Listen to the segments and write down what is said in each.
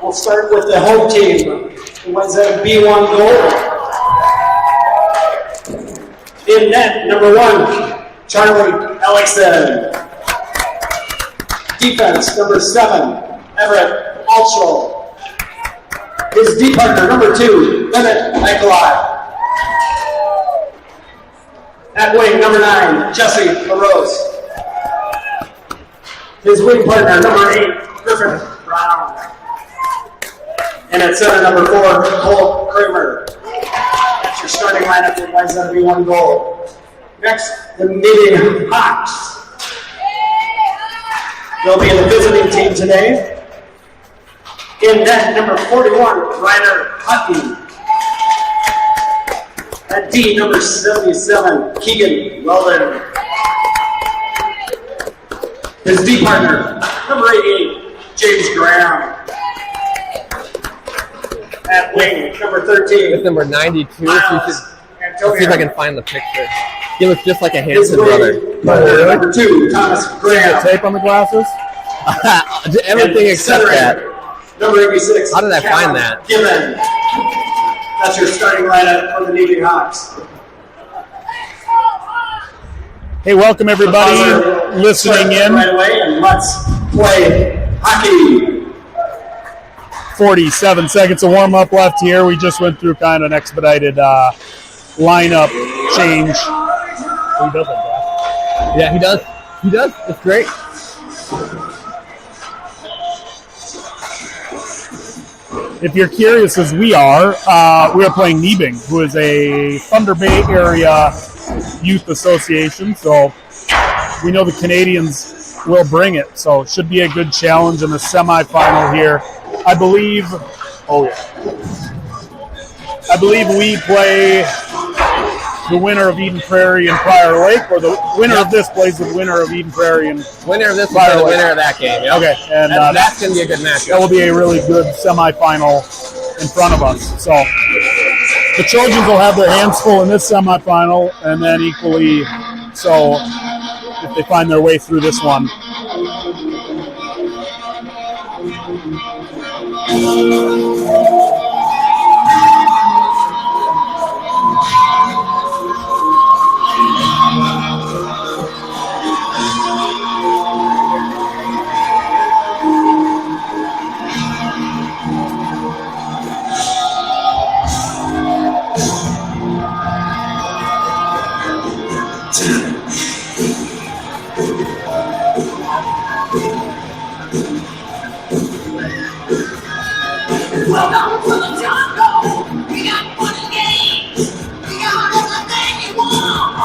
We'll start with the home team. The Wayzata B1 Gold. In net, number 1, Charlie Alexson. Defense, number 7, Everett Altschull. His D partner, number 2, Emmett Nikolai. At wing, number 9, Jesse LaRose. His wing partner, number 8, Griffin Brown. And at center, number 4, Cole Kramer. That's your starting lineup for Wayzata B1 Gold. Next, the Neebing Hawks. They'll be the visiting team today. In net, number 41, Ryder Hutton. At D, number 77, Keegan Weldon. His D partner, number 88, James Graham. At wing, number 13. With number 92, Miles let's see if I can find the picture. He looks just like a Hanson brother. Really? Number 2, Thomas Graham. Tape on the glasses? Everything except that. Number 86. How did I Cameron find that? Gibbon. That's your starting lineup for the Neebing Hawks. Hey, welcome everybody listening in. Right away, and let's play hockey. 47 seconds of warm-up left here. We just went through kind of an expedited lineup change. He does it, Brad. Yeah, he does. He does. It's great. If you're curious, as we are playing Neebing, who is a Thunder Bay area youth association. So we know the Canadians will bring it. So it should be a good challenge in the semifinal here. I believe we play the winner of Eden Prairie and Prior Lake, or the winner of this plays the winner of Eden Prairie and winner of this Prior the Lake. winner of that game. Yep. Okay, and that's going to be a good match. That will be a really good semifinal in front of us. So the Trojans will have their hands full in this semifinal, and then equally so if they find their way through this one. Welcome to the jungle. We got fun and games. We got everything you want.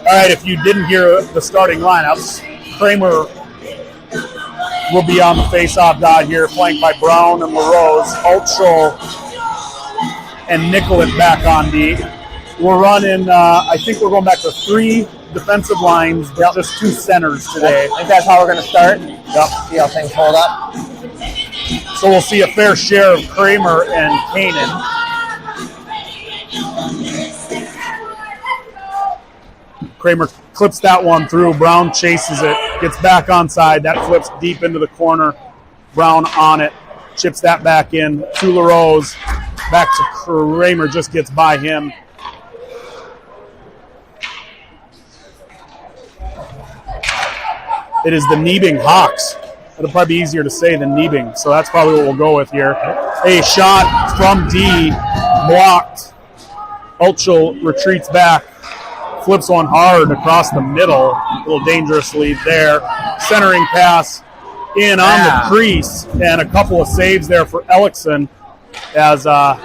All right, if you didn't hear the starting lineups, Kramer will be on the face-off dot here, flanked by Brown and LaRose, Altschull and Nicollet back on D. We're running, I think we're going back to 3 defensive lines, but just 2 centers today. I think that's how we're going to start. Yep. See how things hold up. So we'll see a fair share of Kramer and Kanan. Kramer clips that one through. Brown chases it, gets back onside. That flips deep into the corner. Brown on it, chips that back in to LaRose. Back to Kramer, just gets by him. It is the Neebing Hawks. It'll probably be easier to say than Neebing, so that's probably what we'll go with here. A shot from D, blocked. Altschull retreats back, flips one hard across the middle, a little dangerously there. Centering pass in on the crease, and a couple of saves there for Ellickson as a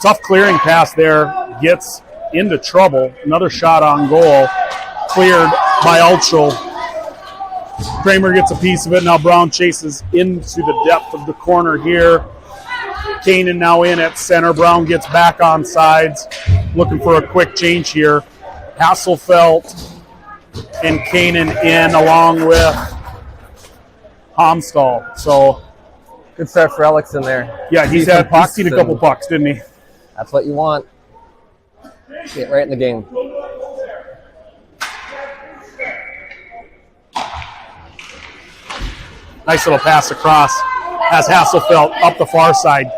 tough clearing pass there gets into trouble. Another shot on goal, cleared by Altschull. Kramer gets a piece of it. Now Brown chases into the depth of the corner here. Kanan now in at center. Brown gets back on sides, looking for a quick change here. Hasselfeld and Kanan in along with Homstall. So good start for Ellickson there. Yeah, he's seen a couple pucks, didn't he? That's what you want. Get right in the game. Nice little pass across. has Hasselfeld up the far side.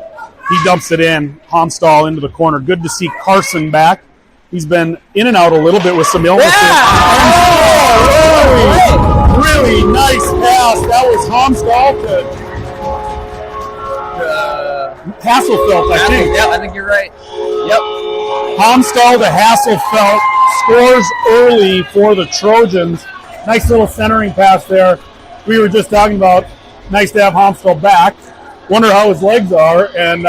He dumps it in. Homstall into the corner. Good to see Carson back. He's been in and out a little bit with some illnesses. Really nice pass. That was Homstall to Hasselfeld, I think. Yep, I think you're right. Yep. Homstall to Hasselfeld scores early for the Trojans. Nice little centering pass there. We were just talking about nice to have Homstall back. Wonder how his legs are, and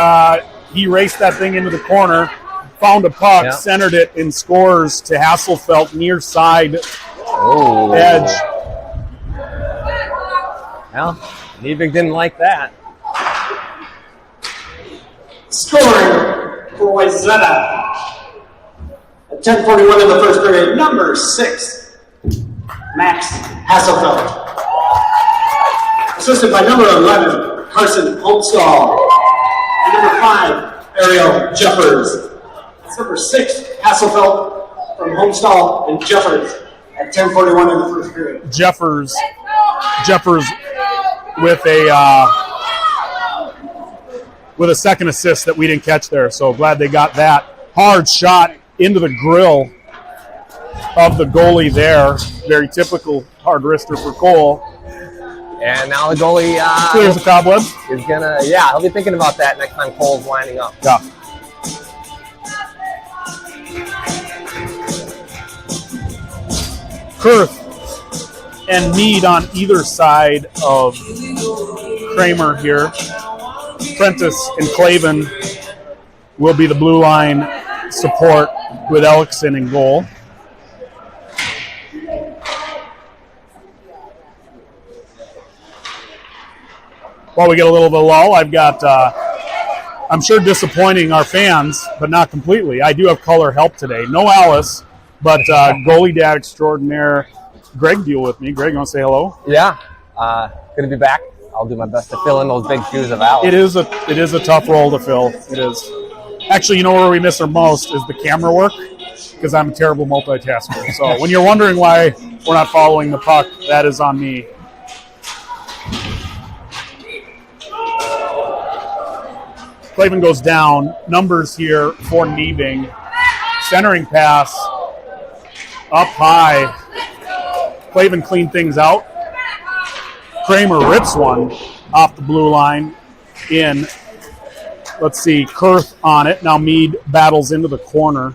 he raced that thing into the corner, found a puck, centered it, and scores to Hasselfeld near side edge. Well, Neebing didn't like that. Scoring for Wayzata. At 10:41 in the first period, number 6, Max Hasselfeld. Assisted by number 11, Carson Homstall. And number 5, Ariel Jeffers. That's number 6, Hasselfeld from Homestall and Jeffers at 10:41 in the first period. Jeffers with a second assist that we didn't catch there, so glad they got that. Hard shot into the grill of the goalie there. Very typical hard wrister for Cole. And now the goalie Clears the cobwebs. is gonna, he'll be thinking about that next time Cole's lining up. Yeah. Kurth and Mead on either side of Kramer here. Prentice and Clavin will be the blue line support with Elkson in goal. While we get a little bit of lull, I've got, I'm sure disappointing our fans, but not completely. I do have color help today. No Alice, but goalie dad extraordinaire Greg deal with me. Greg, you want to say hello? Yeah, good to be back. I'll do my best to fill in those big shoes of Alice. It is a tough role to fill. It is. Actually, you know where we miss her most is the camera work, because I'm a terrible multitasker. So when you're wondering why we're not following the puck, that is on me. Clavin goes down. Numbers here for Neebing. Centering pass up high. Clavin cleaned things out. Kramer rips one off the blue line in. Let's see, Kurth on it. Now Mead battles into the corner.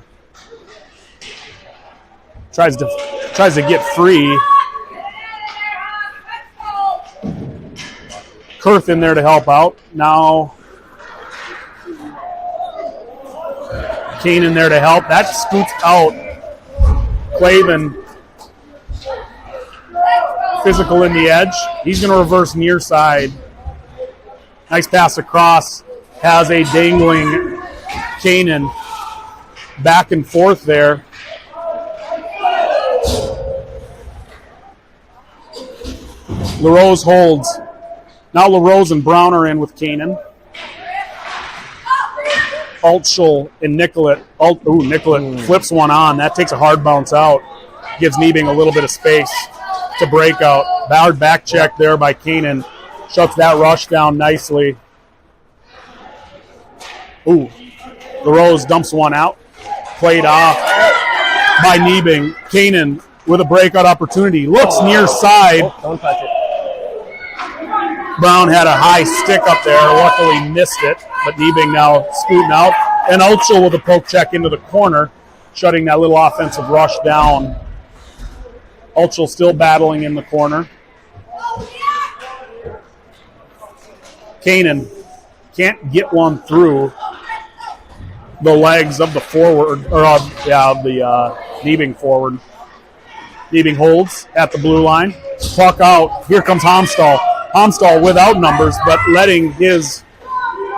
Tries to get free. Kurth in there to help out. Now Kane in there to help. That scoots out. Clavin physical in the edge. He's going to reverse near side. Nice pass across. Has a dangling Kanan back and forth there. LaRose holds. Now LaRose and Brown are in with Kanan. Altschul and Nicollet. Nicollet flips one on. That takes a hard bounce out. Gives Neebing a little bit of space to break out. Ballard back check there by Kanan. Shuts that rush down nicely. LaRose dumps one out. Played off by Neebing. Kanan with a breakout opportunity. Looks near side. Don't touch it. Brown had a high stick up there. Luckily missed it. But Neebing now scooting out. And Altschul with a poke check into the corner, shutting that little offensive rush down. Altschul still battling in the corner. Kanan can't get one through the legs of the forward, or the Neebing forward. Neebing holds at the blue line. Puck out. Here comes Homstall. Homstall without numbers, but letting his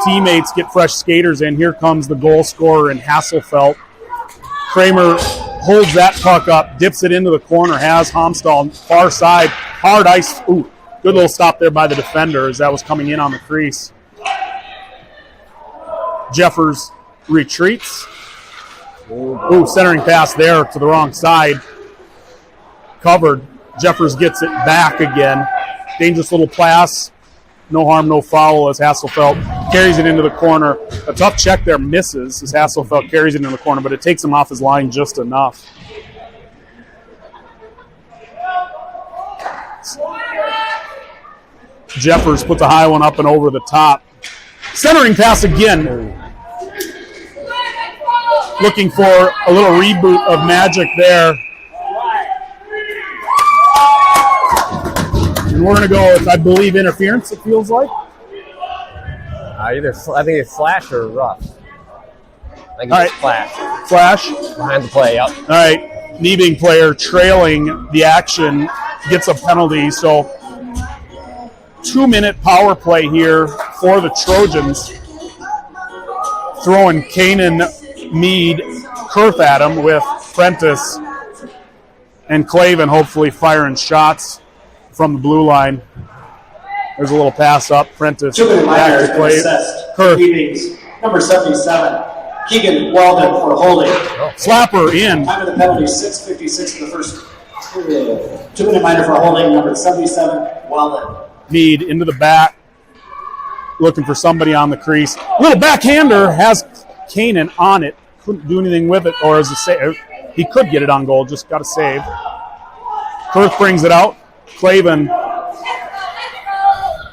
teammates get fresh skaters in. Here comes the goal scorer in Hasselfeld. Kramer holds that puck up, dips it into the corner, has Homstall far side. Hard ice. Good little stop there by the defender as that was coming in on the crease. Jeffers retreats. Centering pass there to the wrong side. Covered. Jeffers gets it back again. Dangerous little pass no harm, no foul as Hasselfeld carries it into the corner. A tough check there misses as Hasselfeld carries it into the corner, but it takes him off his line just enough. Jeffers puts a high one up and over the top. Centering pass again. Looking for a little reboot of magic there. And we're going to go with, I believe, interference, it feels like. I think it's slash or rough. I think it's slash. Flash. Behind the play, yep. All right. Neebing player trailing the action gets a penalty. So 2-minute power play here for the Trojans. Throwing Kanan, Mead, Kurth at him with Prentice and Clavin hopefully firing shots from the blue line. There's a little pass up. Prentice. 2-minute minor back to and assessed. Neebing's number 77. Keegan Weldon for holding. Slapper in. Time of the penalty, 6:56 in the first period. 2-minute minor for holding, number 77, Weldon. Mead into the back. Looking for somebody on the crease. Little backhander has Kanan on it. Couldn't do anything with it, or as a save. He could get it on goal, just got a save. Kurth brings it out. Clavin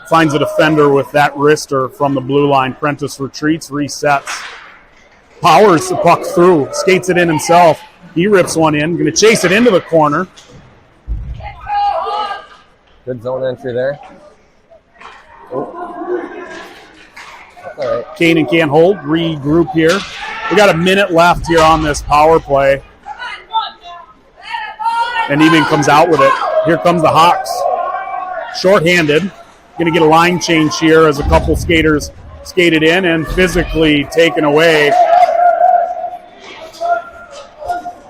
finds a defender with that wrister from the blue line. Prentice retreats, resets. Powers the puck through, skates it in himself. He rips one in, going to chase it into the corner. Good zone entry there. Oh. That's all right. Kanan can't hold, regroup here. We got a minute left here on this power play. And Neebing comes out with it. Here comes the Hawks. Short-handed. Going to get a line change here as a couple skaters skated in and physically taken away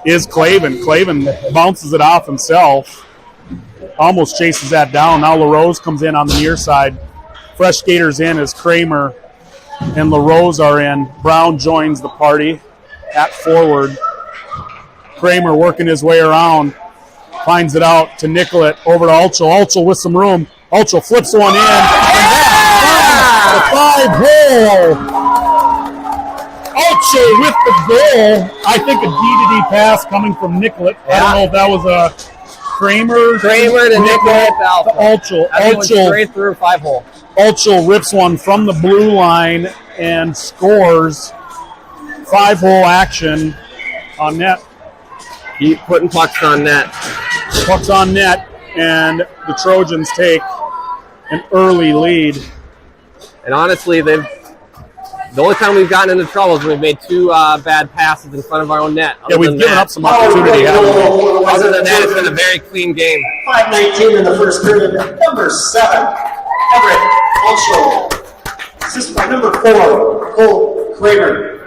is Clavin. Clavin bounces it off himself. Almost chases that down. Now LaRose comes in on the near side. Fresh skaters in as Kramer and LaRose are in. Brown joins the party at forward. Kramer working his way around. Finds it out to Nicollet. Over to Ulchel. Ulchel with some room. Ulchel flips one in. And that's a 5-hole. Ulchel with the goal. I think a D-to-D pass coming from Nicollet. I don't know if that was a Kramer to Nicollet to Ulchel. Ulchel straight through 5-hole. Ulchel rips one from the blue line and scores. 5-hole action on net. Keep putting pucks on net. Pucks on net, and the Trojans take an early lead. And honestly, the only time we've gotten into trouble is when we've made two bad passes in front of our own net. Yeah, we've given up some opportunity. Other than that, it's been a very clean game. 5:19 in the first period. Number 7, Everett Ulchel. Assisted by number 4, Cole Kramer.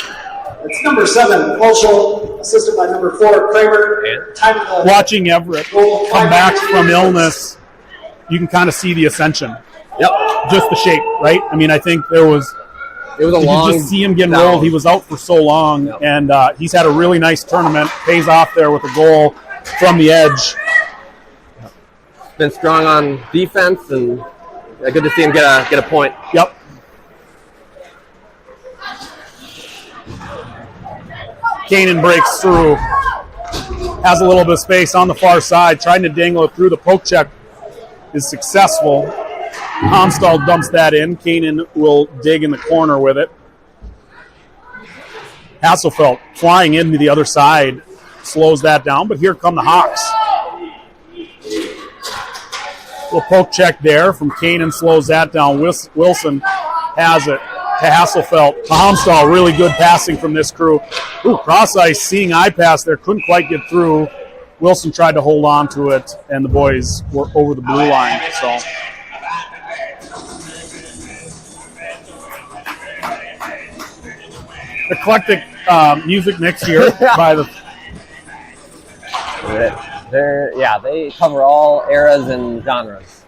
It's number 7, Ulchel, assisted by number 4, Kramer. Time of the Watching Everett come back from illness, you can kind of see the ascension. Yep. Just the shape, right? I mean, I think it was a long. You just see him getting rolled. He was out for so long, and he's had a really nice tournament. Pays off there with a goal from the edge. Been strong on defense, and good to see him get a point. Yep. Kanan breaks through. Has a little bit of space on the far side, trying to dangle it through. The poke check is successful. Homstall dumps that in. Kanan will dig in the corner with it. Hasselfeld flying into the other side slows that down, but here come the Hawks. Little poke check there from Kanan slows that down. Wilson has it to Hasselfeld. To Homstall, really good passing from this crew. Ooh, cross ice, seeing eye pass there, couldn't quite get through. Wilson tried to hold on to it, and the boys were over the blue line. So eclectic music mix here by the. They cover all eras and genres.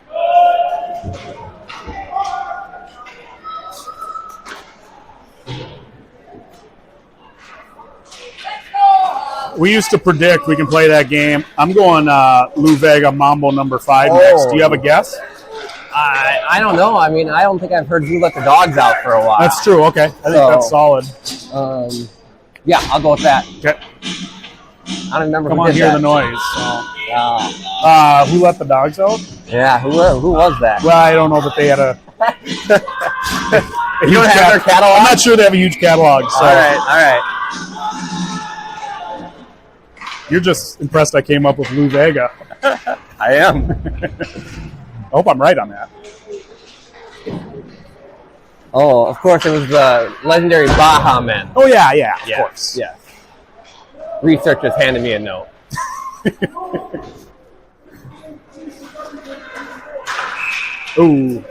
We used to predict we can play that game. I'm going Lou Vega Mambo number 5 next. Do you have a guess? I I don't know. I mean, I don't think I've heard Who Let the Dogs Out for a while. That's true. Okay. I think that's solid. Yeah, I'll go with that. Okay. I don't remember Come who on, did hear that. the noise. So, Who Let the Dogs Out? yeah, who was that? Well, I don't know that they had a You don't have their catalog? I'm not sure they have a huge catalog. So. All right. You're just impressed I came up with Lou Vega. I am. I hope I'm right on that. Oh, of course, it was the legendary Baja Men. Oh, yeah, of course. Yeah. Researchers handed me a note. Ooh.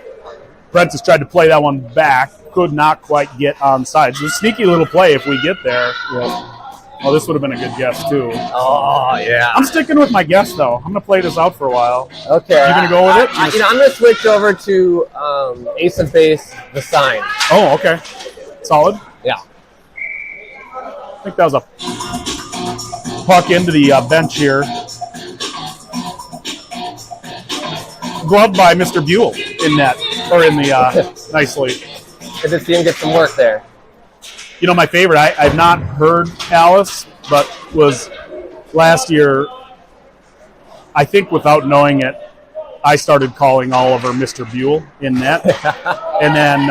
Prentice tried to play that one back. Could not quite get onside. It's a sneaky little play if we get there. Yeah. Oh, this would have been a good guess, too. Oh, yeah. I'm sticking with my guess, though. I'm going to play this out for a while. Okay. You going to go with it? I'm going to switch over to Ace of Base, The Sign. Oh, okay. Solid. Yeah. I think that was a puck into the bench here. Gloved by Mr. Buell in net, or in the nicely. Good to see him get some work there. You know, my favorite, I've not heard Alice, but was last year, I think without knowing it, I started calling Oliver Mr. Buell in net. And then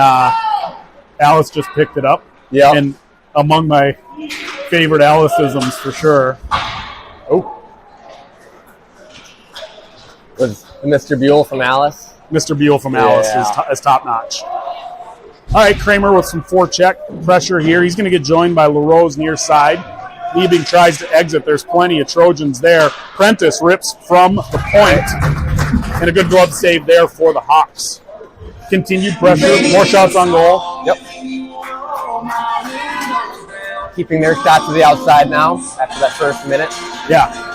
Alice just picked it up. Yeah. And among my favorite Aliceisms for sure. Oh. Was Mr. Buell from Alice? Mr. Buell from Alice is top notch. All right, Kramer with some forecheck pressure here. He's going to get joined by LaRose near side. Neebing tries to exit. There's plenty of Trojans there. Prentice rips from the point. And a good glove save there for the Hawks. Continued pressure. More shots on goal. Yep. Keeping their shot to the outside now after that first minute. Yeah.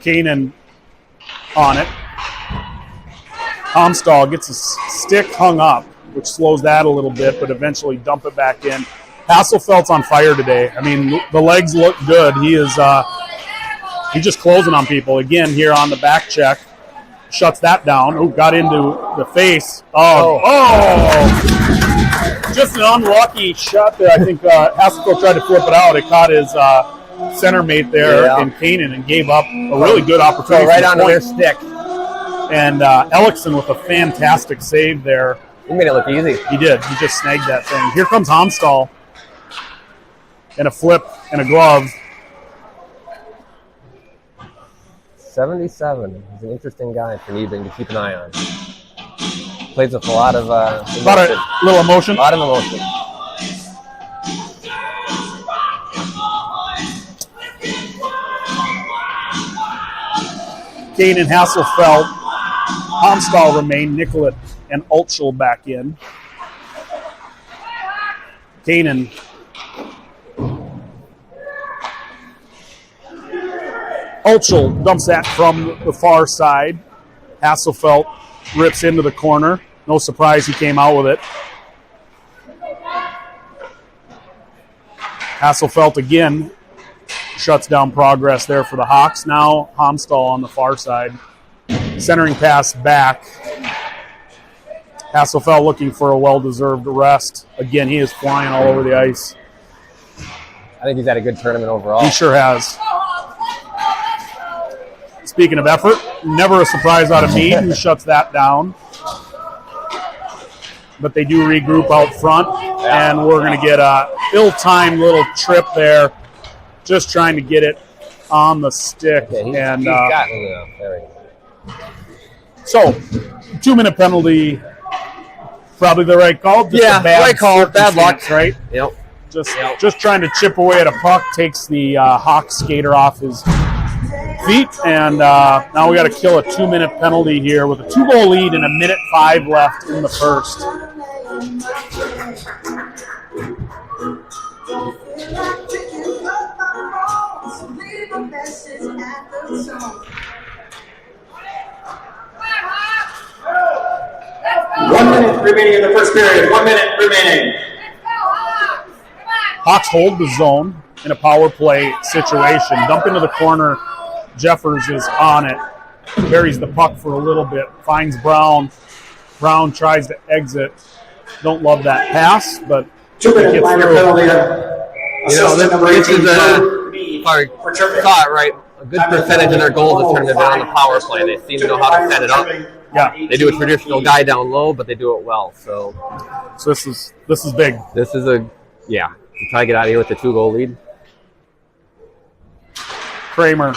Kanan on it. Homstall gets a stick hung up, which slows that a little bit, but eventually dump it back in. Hasselfeld's on fire today. I mean, the legs look good. He's just closing on people. Again, here on the back check. Shuts that down. Oh, got into the face. Oh. Just an unlucky shot there. I think Hasselfeld tried to flip it out. It caught his center mate there in Kanan and gave up a really good opportunity. So right onto their stick. And Ellickson with a fantastic save there. He made it look easy. He did. He just snagged that thing. Here comes Homstall. And a flip and a glove. 77. He's an interesting guy for Neebing to keep an eye on. Plays with a lot of emotion. About a little emotion. A lot of emotion. Kane and Hasselfeld. Homstall remain. Nicollet and Altschul back in. Kanan. Altschul dumps that from the far side. Hasselfeld rips into the corner. No surprise he came out with it. Hasselfeld again shuts down progress there for the Hawks. Now Homstall on the far side. Centering pass back. Hasselfeld looking for a well-deserved rest. Again, he is flying all over the ice. I think he's had a good tournament overall. He sure has. Speaking of effort, never a surprise out of Meade, who shuts that down. But they do regroup out front, and we're going to get a ill-timed little trip there, just trying to get it on the stick. Okay, he's and gotten it enough. There we go. So, 2-minute penalty, probably the right call. Just a bad right call. Bad luck. circumstance, right? Yep. Just trying to chip away at a puck, takes the Hawk skater off his feet, and now we got to kill a 2-minute penalty here with a 2-goal lead and 1:05 left in the first. One minute remaining in the first period. 1 minute remaining. Hawks hold the zone. in a power play situation. Dump into the corner. Jeffers is on it. Buries the puck for a little bit. Finds Brown. Brown tries to exit. Don't love that pass, but 2-minute gets minor through. penalty. This is if I saw it right, a good percentage of their goals is turned in on the power play. They seem to know how to set it up. Yeah. They do a traditional guy down low, but they do it well. So this is big. this is to try to get out of here with the 2-goal lead. Kramer.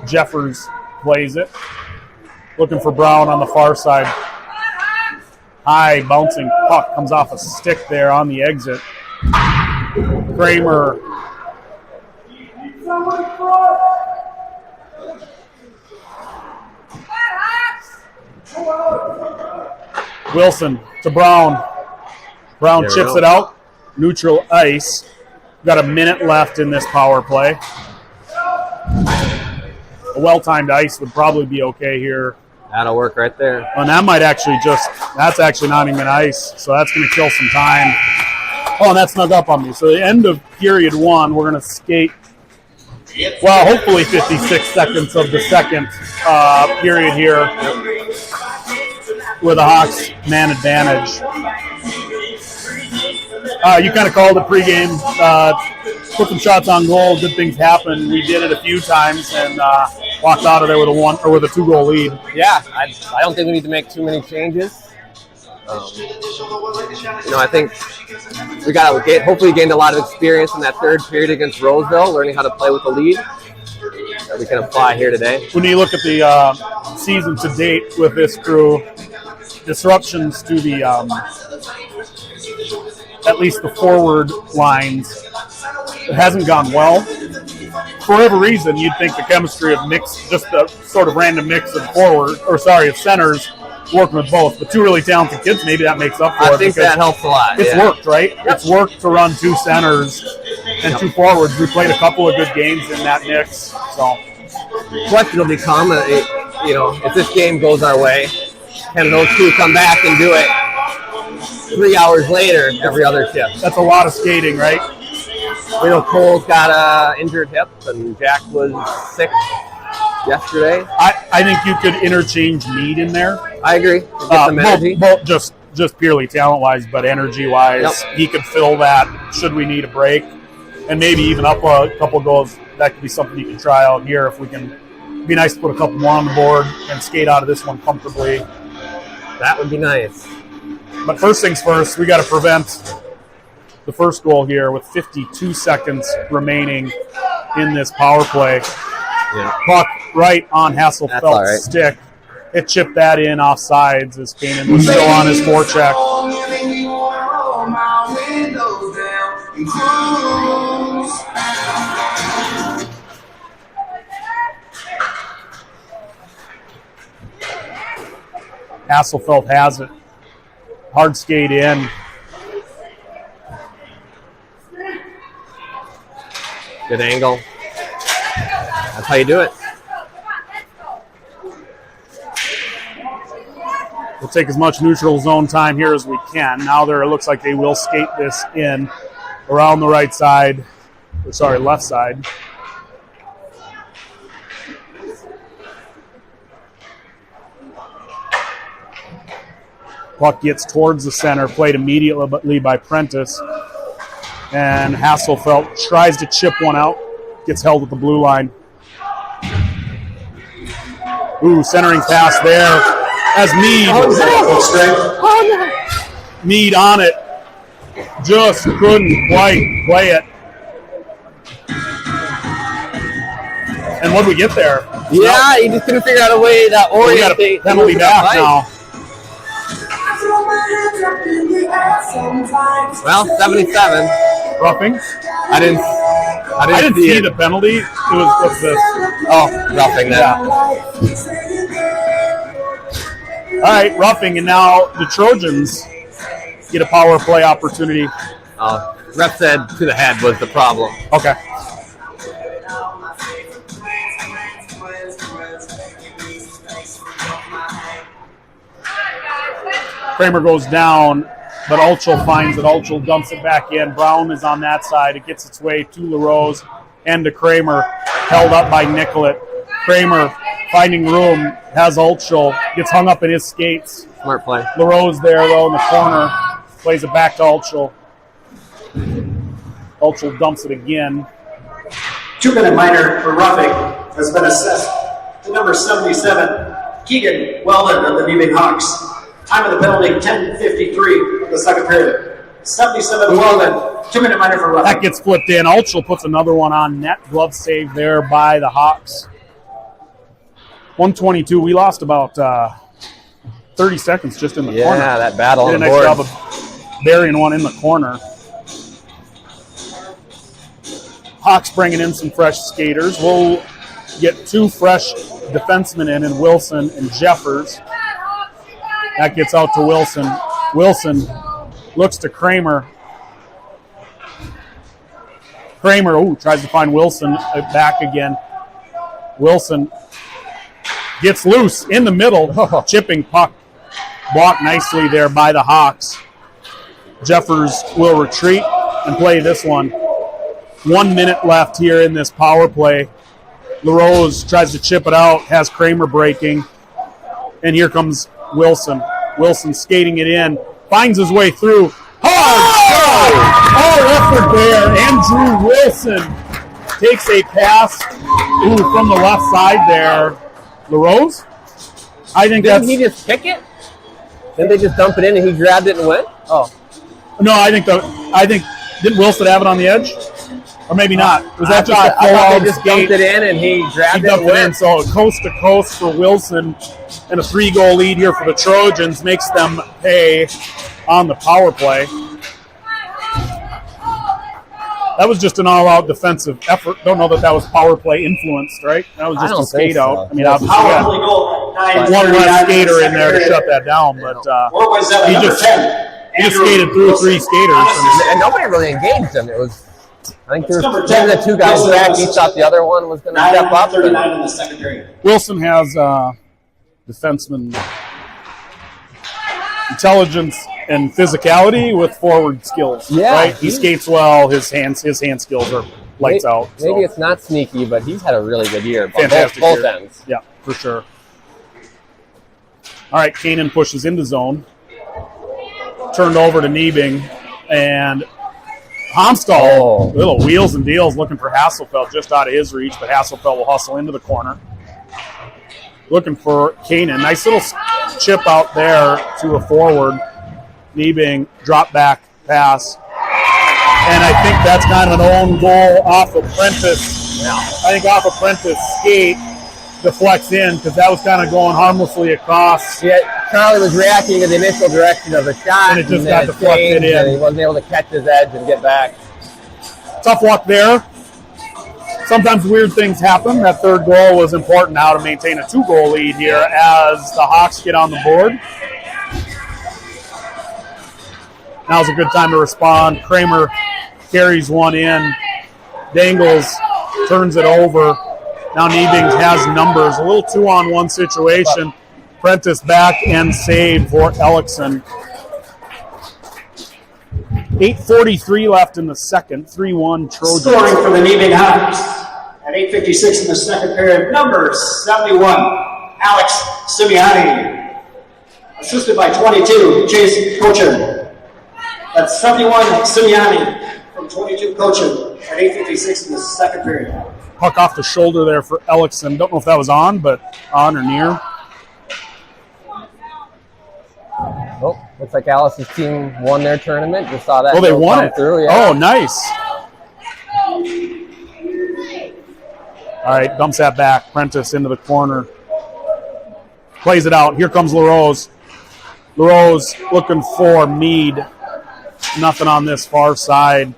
Jeffers plays it. Looking for Brown on the far side. High bouncing puck comes off a stick there on the exit. Kramer. Wilson to Brown. Brown chips it out. Neutral ice. Got a minute left in this power play. A well-timed ice would probably be okay here. That'll work right there. And that might actually that's actually not even ice, so that's going to kill some time. Oh, and that snuck up on me. So the end of period 1, we're going to skate, well, hopefully 56 seconds of the second period here with a Hawks man advantage. You kind of called it pregame. Put some shots on goal. Good things happen. We did it a few times and walked out of there with a 2-goal lead. Yeah, I don't think we need to make too many changes. I think we hopefully gained a lot of experience in that third period against Roseville, learning how to play with the lead that we can apply here today. When you look at the season to date with this crew, disruptions to the at least the forward lines, it hasn't gone well. For whatever reason, you'd think the chemistry of just a sort of random mix of of centers working with both. But 2 really talented kids, maybe that makes up for it. I think that helps a lot. It's worked, right? Yep. It's worked to run 2 centers and 2 forwards. We played a couple of good games in that mix. So, question will become, if this game goes our way, can those 2 come back and do it 3 hours later every other shift? That's a lot of skating, right? Cole's got a injured hip, and Jack was sick yesterday. I think you could interchange Mead in there. I agree. Get some energy. Just purely talent-wise, but energy-wise, he could fill that should we need a break. And maybe even up a couple goals. That could be something you can try out here if we can. It'd be nice to put a couple more on the board and skate out of this one comfortably. That would be nice. But first things first, we got to prevent the first goal here with 52 seconds remaining in this power play. Yeah. Puck right on Hasselfeld's stick. It chipped that in off sides as Kanan was still on his forecheck. Hasselfeld has it. Hard skate in. Good angle. That's how you do it. We'll take as much neutral zone time here as we can. Now it looks like they will skate this in around the left side. Puck gets towards the center, played immediately by Prentice. And Hasselfeld tries to chip one out, gets held at the blue line. Ooh, centering pass there as Mead. Mead on it. Just couldn't quite play it. And what did we get there? Yeah, he just couldn't figure out a way to orientate. We got a penalty back now. Well, 77. Roughing. I didn't see the penalty. It was what's this? Oh, roughing that. All right, roughing, and now the Trojans get a power play opportunity. Ref said to the head was the problem. Okay. Kramer goes down. but Ulchel finds it. Ulchel dumps it back in. Brown is on that side. It gets its way to LaRose and to Kramer, held up by Nicollet. Kramer finding room, has Ulchel, gets hung up in his skates. Smart play. LaRose there, though, in the corner. Plays it back to Ulchel. Ulchel dumps it again. 2-minute minor for roughing has been assessed to number 77, Keegan Weldon of the Neebing Hawks. Time of the penalty, 10:53 of the second period. 77 Weldon, 2-minute minor for roughing. That gets flipped in. Ulchel puts another one on net. Glove save there by the Hawks. 122. We lost about 30 seconds just in the corner. Yeah, that battle Did on a the nice board. job of burying one in the corner. Hawks bringing in some fresh skaters. We'll get 2 fresh defensemen in Wilson and Jeffers. That gets out to Wilson. Wilson looks to Kramer. Kramer, tries to find Wilson back again. Wilson gets loose in the middle. Chipping puck. Blocked nicely there by the Hawks. Jeffers will retreat and play this one. 1 minute left here in this power play. LaRose tries to chip it out, has Kramer breaking. And here comes Wilson. Wilson skating it in, finds his way through. Hard shot! All effort there. Andrew Wilson takes a pass from the left side there. LaRose? I think Didn't he just kick it? Didn't they just dump it in and he grabbed it and went? Oh. No, I think didn't Wilson have it on the edge? Or maybe not. Was that just a I thought full-on they just skate? dumped it in and he grabbed He it and dumped it in, went. so coast to coast for Wilson, and a 3-goal lead here for the Trojans makes them pay on the power play. That was just an all-out defensive effort. Don't know that was power play influenced, right? That was I just a don't think skate out. so. I mean, obviously, Power yeah, play goal at one 9:39 less in the skater in second there to period. shut that down, but Or was that he number just 10? he just Andrew skated through Wilson. 3 skaters. Honestly, And nobody really engaged him. It was, I think there number was 10. the 2 guys Wilson back. was He thought the other one was going to step up. 9:39 in the second period. Wilson has defenseman intelligence and physicality with forward skills. Yeah, right. He skates well. His hand skills are lights out. So. Maybe it's not sneaky, but he's had a really good year. Fantastic Both year. ends. Yeah, for sure. All right, Kanan pushes into zone. Turned over to Neebing, and Homstall, little wheels and deals, looking for Hasselfeld just out of his reach, but Hasselfeld will hustle into the corner. Looking for Kanan. Nice little chip out there to a forward. Neebing, drop back pass. And I think that's kind of an own goal off of Prentice. Yeah. I think off of Prentice skate deflects in because that was kind of going harmlessly across. Yeah, Charlie was reacting to the initial direction of the shot. And it just then got deflected changed, in. And he wasn't able to catch his edge and get back. Tough luck there. Sometimes weird things happen. That third goal was important now to maintain a 2-goal lead here as the Hawks get on the board. Now's a good time to respond. Kramer carries one in, dangles, turns it over. Now Neebing has numbers. A little 2-on-1 situation. Prentice back and save for Ellickson. 8:43 left in the second. 3-1 Trojans. Scoring for the Neebing Hawks at 8:56 in the second period. Number 71, Alex Simiani. Assisted by 22, Chase Cochin. That's 71, Simiani from 22, Cochin at 8:56 in the second period. Puck off the shoulder there for Ellickson. Don't know if that was on, but on or near. Oh, looks like Alice's team won their tournament. Just saw that. Oh, they goal won come it. Through, yeah. Oh, nice. All right, dumps that back. Prentice into the corner. Plays it out. Here comes LaRose. LaRose looking for Meade. Nothing on this far side.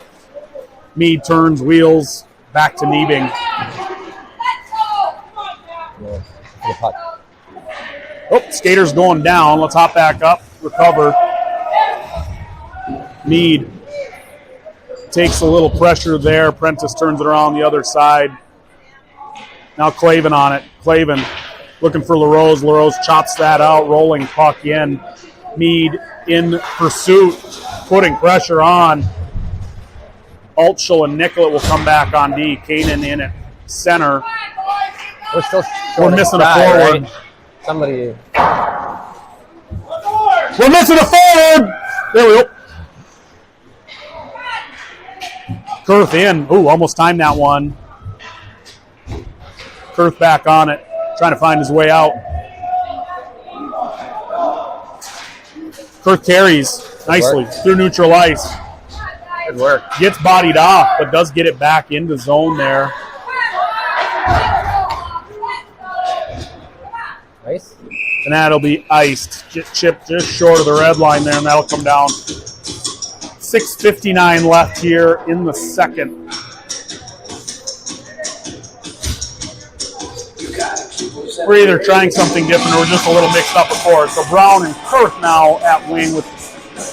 Meade turns, wheels, back to Neebing. The puck. Oh, skater's going down. Let's hop back up, recover. Meade takes a little pressure there. Prentice turns it around the other side. Now Clavin on it. Clavin looking for LaRose. LaRose chops that out, rolling puck in. Meade in pursuit, putting pressure on. Altschul and Nicollet will come back on D. Kanan in at center. We're still We're missing a forward. right? Somebody. We're missing a forward. There we go. Kurth in. Ooh, almost timed that one. Kurth back on it, trying to find his way out. Kurth carries nicely through neutral ice. Good work. Gets bodied off, but does get it back into zone there. Nice. And that'll be iced. Chipped just short of the red line there, and that'll come down. 6:59 left here in the second. We're either trying something different or we're just a little mixed up before. So Brown and Kurth now at wing with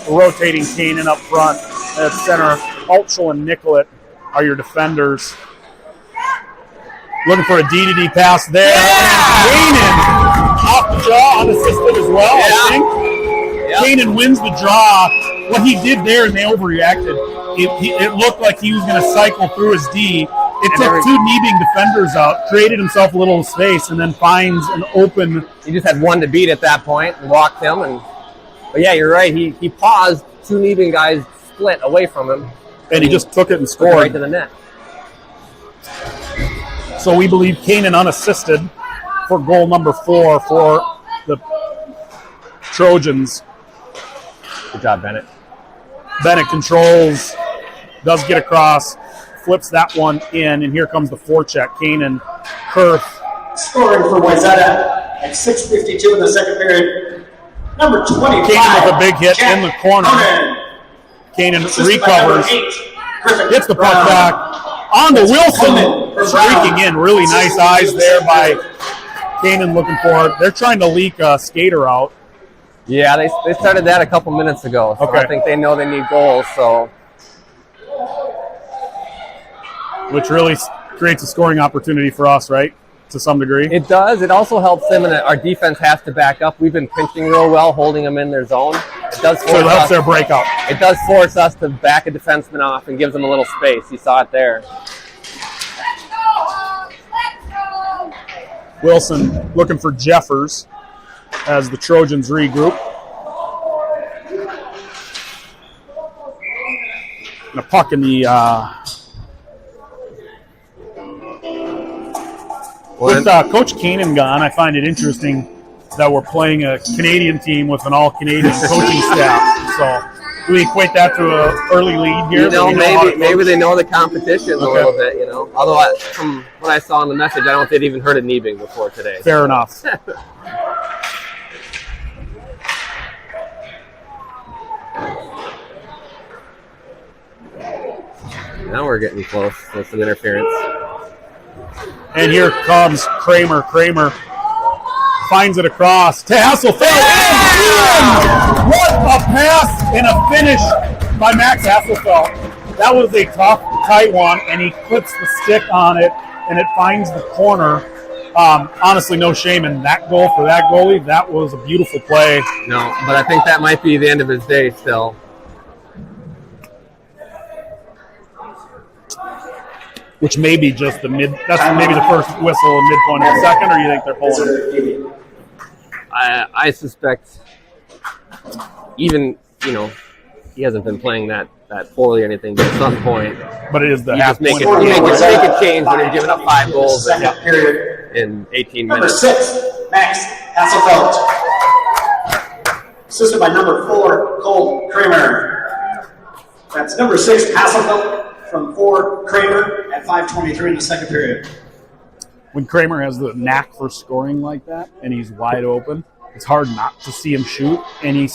rotating Kanan up front. At center, Altschul and Nicollet are your defenders. Looking for a D-to-D pass there. Yeah! Kanan off the draw, unassisted as well, I think. Yep. Kanan wins the draw. What he did there, and they overreacted, it looked like he was going to cycle through his D. It took two Neebing defenders out, created himself a little space, and then finds an open. He just had one to beat at that point and walked him. But yeah, you're right. He paused. Two Neebing guys split away from him. And he just took it and Right scored. to the net. So we believe Kanan unassisted for goal number 4 for the Trojans. Good job, Bennett. Bennett controls, does get across, flips that one in, and here comes the forecheck. Kanan, Kurth. Scoring for Wayzata at 6:52 in the second period. Number 25. Kanan with a big hit in the corner. Kanan recovers, gets the puck back on to Wilson, streaking in. Really nice eyes there by Kanan looking for it. They're trying to leak a skater out. Yeah, they started that a couple minutes ago. So Okay. I think they know they need goals. So Which really creates a scoring opportunity for us, right? To some degree. it does. It also helps them, and our defense has to back up. We've been pinching real well, holding them in their zone. It does So force it helps us. their breakout. It does force us to back a defenseman off and gives them a little space. You saw it there. Wilson looking for Jeffers as the Trojans regroup. And a puck in the with Coach Kanan gone, I find it interesting that we're playing a Canadian team with an all-Canadian coaching staff. So do we equate that to an early lead here? You know, Do we how to maybe coach? they know the competition a little bit, you know. Although, from what I saw in the message, I don't think they'd even heard of Neebing before today. Fair enough. Now we're getting close with some interference. And here comes Kramer. Kramer finds it across to Hasselfeld. Yeah! What a pass and a finish by Max Hasselfeld. That was a tough, tight one, and he clips the stick on it, and it finds the corner. Honestly, no shame in that goal for that goalie. That was a beautiful play. No, but I think that might be the end of his day still. Which may be just the mid. That's maybe the first whistle and midpoint of the second, or you think they're pulling? I suspect, even, you know, he hasn't been playing that poorly or anything, but at some point, But it is the you half just make point. it change when you're giving up 5 goals Second period. in 18 Number minutes. 6, Max Hasselfeld. Assisted by number 4, Cole Kramer. That's number 6, Hasselfeld from 4, Kramer at 5:23 in the second period. When Kramer has the knack for scoring like that and he's wide open, it's hard not to see him shoot. And he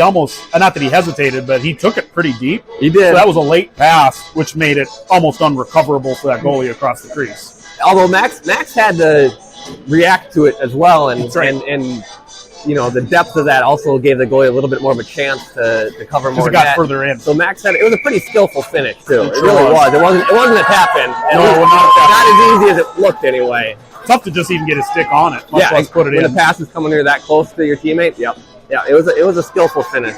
almost, not that he hesitated, but he took it pretty deep. He did. So that was a late pass, which made it almost unrecoverable for that goalie across the crease. Although Max had to react to it as well, and That's right. and you know, the depth of that also gave the goalie a little bit more of a chance to cover more Because it got net. further in. So Max had, it was a pretty skillful finish too. It sure really was. was. It wasn't a tap in. And No, it was it was not a tap not as easy as it looked anyway. Tough to just even get his stick on it, much Yeah, less put it when in. the pass is coming near that close to your teammate, yep, Yeah, it was a skillful finish.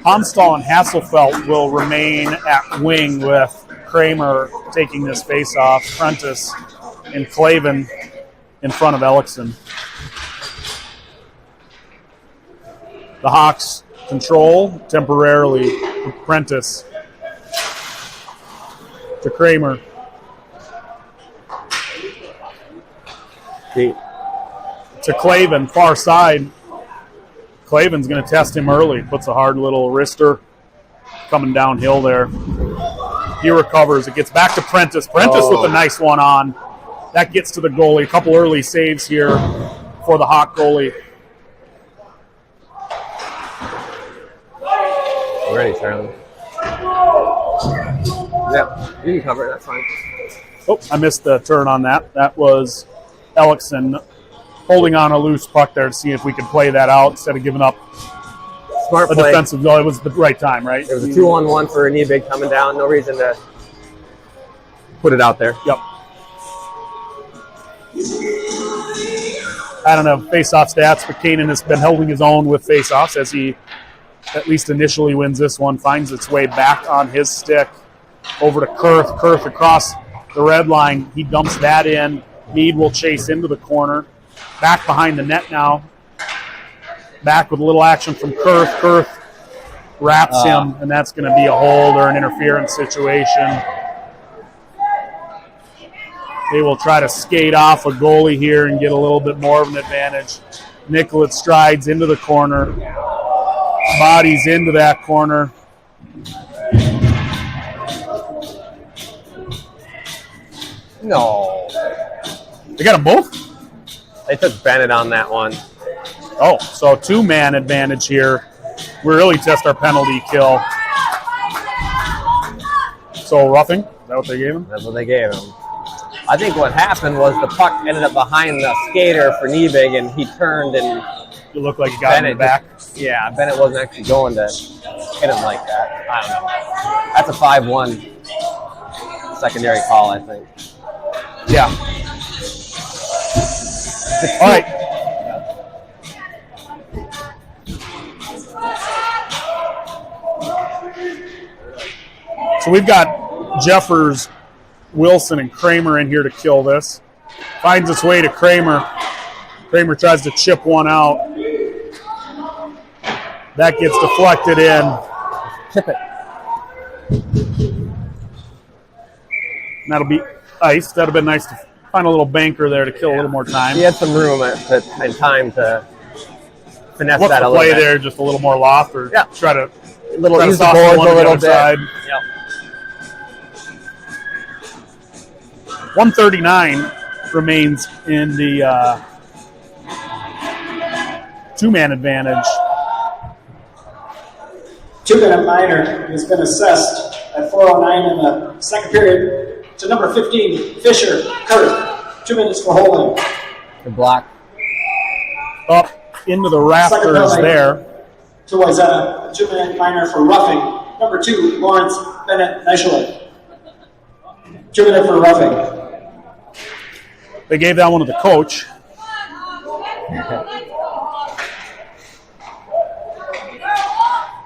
Homstall and Hasselfeld will remain at wing with Kramer taking this face-off. Prentice and Clavin in front of Ellickson. The Hawks control temporarily. Prentice to Kramer. To Clavin, far side. Clavin's going to test him early. Puts a hard little wrister coming downhill there. He recovers. It gets back to Prentice. Prentice with a nice one on. That gets to the goalie. A couple early saves here for the Hawk goalie. Ready, Charlie? Yeah, you can cover it. That's fine. Oh, I missed the turn on that. That was Ellickson holding on a loose puck there to see if we could play that out instead of giving up Smart a play. defensive goal. It was the right time, right? There was a 2-on-1 for Neebing coming down. No reason to put it out there. Yep. I don't know face-off stats, but Kanan has been holding his own with face-offs as he at least initially wins this one, finds its way back on his stick over to Kurth. Kurth across the red line. He dumps that in. Mead will chase into the corner. Back behind the net now. Back with a little action from Kurth. Kurth wraps him, and that's going to be a hold or an interference situation. They will try to skate off a goalie here and get a little bit more of an advantage. Nicollet strides into the corner. Bodies into that corner. No. They got them both? They took Bennett on that one. Oh, so 2-man advantage here. We really test our penalty kill. So roughing? Is that what they gave him? That's what they gave him. I think what happened was the puck ended up behind the skater for Neebing, and he turned and It looked like he got in the back. Yeah, Bennett wasn't actually going to hit him like that. I don't know. That's a 5-1 secondary call, I think. Yeah. All right. So we've got Jeffers, Wilson, and Kramer in here to kill this. Finds its way to Kramer. Kramer tries to chip one out. That gets deflected in. Chip it. And that'll be ice. That'd have been nice to find a little banker there to kill a little more time. He had some room and time to finesse What's that the a little play bit. there? Just a little more loft, or try to Use the soften boards one a to the little other bit. side. Yep. 139 remains in the 2-man advantage. 2-minute minor has been assessed at 4:09 in the second period to number 15, Fisher, Kurt. 2 minutes for holding. The block. Up into the rafters penalty. there. To Wayzata, 2-minute minor for roughing. Number 2, Lawrence Bennett Neishler. 2 minute for roughing. They gave that one to the coach.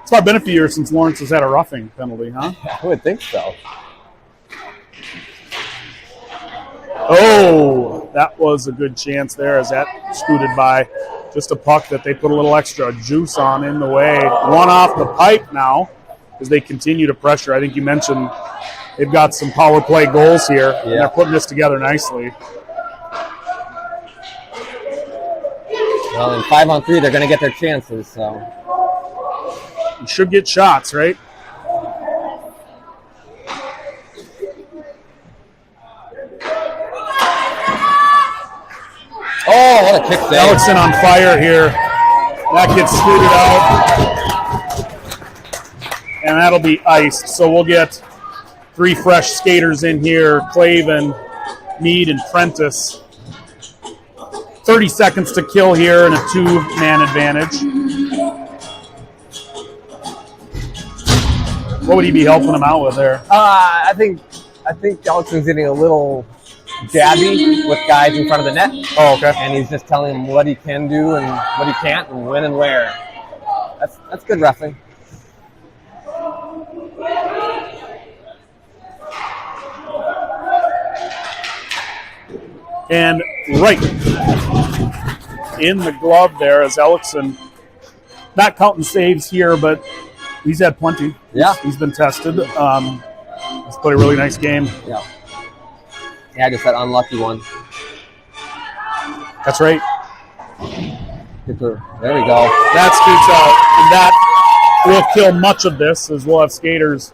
It's probably been a few years since Lawrence has had a roughing penalty, huh? I would think so. Oh, that was a good chance there as that scooted by. Just a puck that they put a little extra juice on in the way. One off the pipe now as they continue to pressure. I think you mentioned they've got some power play goals here, and they're putting this together nicely. Well, in 5-on-3, they're going to get their chances, so. You should get shots, right? Oh, what a kick save. Ellickson on fire here. That gets scooted out. And that'll be iced. So we'll get 3 fresh skaters in here. Clavin, Mead, and Prentice. 30 seconds to kill here and a 2-man advantage. What would he be helping them out with there? I think Ellickson's getting a little jabby with guys in front of the net. Oh, okay. And he's just telling him what he can do and what he can't and when and where. That's good wrestling. And right in the glove there is Ellickson. Not counting saves here, but he's had plenty. Yeah. He's been tested. He's played a really nice game. Yeah. Yeah, just that unlucky one. That's right. There we go. That scoots out. And that will kill much of this, as we'll have skaters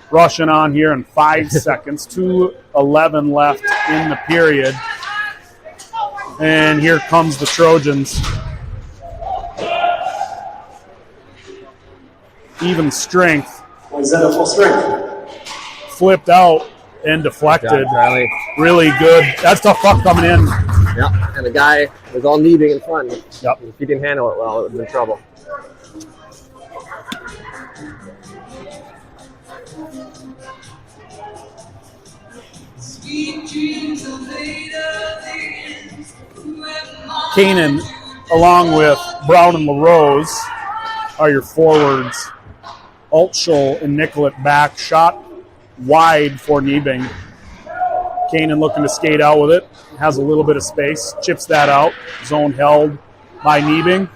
rushing on here in 5 seconds. 2:11 left in the period. And here comes the Trojans. Even strength. Wayzata full strength. Flipped out and deflected. Good job, Charlie. Really good. That's tough puck coming in. Yeah, and the guy was all Neebing in front. Yep. If he didn't handle it well, it would have been trouble. Kanan, along with Brown and LaRose, are your forwards. Altschul and Nicollet back. Shot wide for Neebing. Kanan looking to skate out with it. Has a little bit of space. Chips that out. Zone held by Neebing.